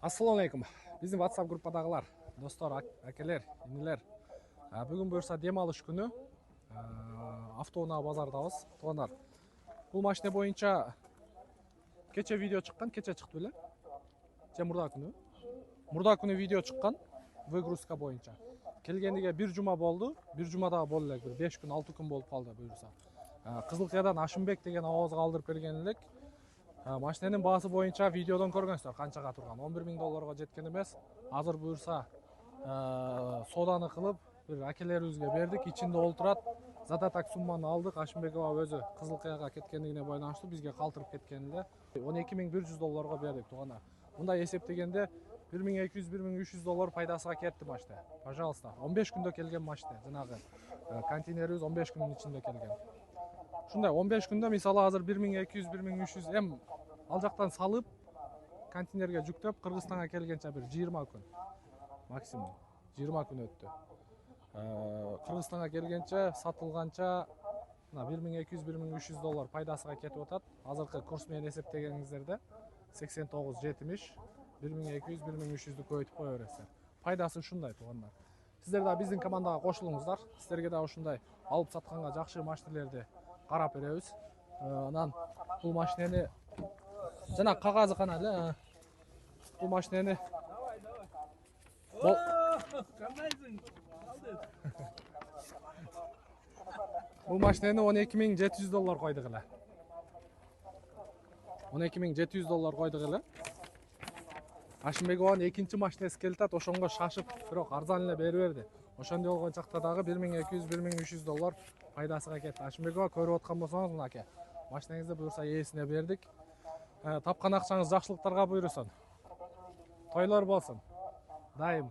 Assalamu alaikum. Bizim WhatsApp группадагылар, достор, акелер, инилер. Бүгүн буюрса дем алыш күнү. Автоунаа базардабыз. Туугандар. Бул машина боюнча кече видео чыккан, кече чыкты беле? Же мурда күнү? Мурда күнү видео чыккан выгрузка боюнча. Келгениге бир жума болду. Бир жумада болду элек, 5 күн, 6 күн болуп калды буюрса. Кызылкаядан Ашымбек деген абазга алдырып берген элек. Машинанын баасы боюнча видеодон көргөнсүздөр канчага турган. 11 000 долларга жеткен эмес. Азыр буюрса соданы кылып бир акелерибизге бердик, ичинде олтурат. Зада так сумманы алдык. Ашымбек аба өзү Кызылкаяга кеткендигине байланыштуу бизге калтырып кеткен эле. 12 100 долларга бердик туугандар. Мындай эсептегенде 1200-1300 доллар пайдасыга кетти машина. Пожалуйста, 15 күндө келген машина. Жанагы контейнерибиз 15 күндүн ичинде келген. Ушундай 15 күндө мисалы азыр 1200-1300 эм ал жактан салып контейнерге жүктөп Кыргызстанга келгенче бир 20 күн максимум 20 күн өттү. Кыргызстанга келгенче сатылганча 1200-1300 доллар пайдасыга кетип атат. Азыркы курс менен эсептегениңиздерде 89-70 1200-1300 көйтүп кое бересиздер. Пайдасы ушундай туугандар. Сиздер да биздин командага кошулуңуздар. Сиздерге да ушундай алып сатканга жакшы машинелерди карап беребиз. Анан бул машинени жана кагазы кана эле. Бул машинени бул машинени 12 700 доллар койдук эле. 12 700 доллар койдук эле. Ашымбек абанын экинчи машинеси келатат, ошонго шашып, бирок арзан эле берип берди. Ошондой болгон чакта дагы 1200-1300 доллар пайдасыга кетти. Ашымбек аба көрүп аткан болсоңуз, мынакей машинаңызды буюрса ээсине бердик. Тапкан акчаңыз жакшылыктарга буйрусун. Тойлор болсун. Дайым.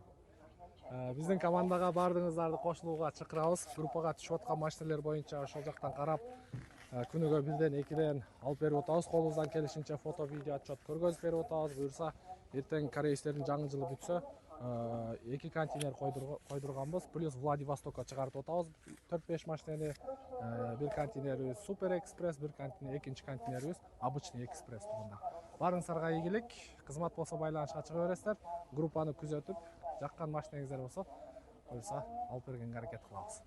Биздин командага бардыгыңыздарды кошулууга чакырабыз. Группага түшүп аткан машинелер боюнча ошол жактан карап, күнүгө 1-2 алып берип атабыз. Колубуздан келишинче фото, видео, отчет көргөзүп берип атабыз. Буюрса эртең корейстердин жаңы жылы бүтсө, 2 контейнер койдурганбыз. Плюс Владивостокко чыгарып атабыз. 4-5 машинени, бир контейнерибиз Супер Экспресс, бир контейнер, экинчи контейнерибиз Обычный Экспресс туугандар. Барыңыздарга ийгилик. Кызмат болсо байланышка чыга бересиздер. Группаны күзөтүп, жаккан машинеңиздер болсо, буюрса алып бергенге аракет кылабыз.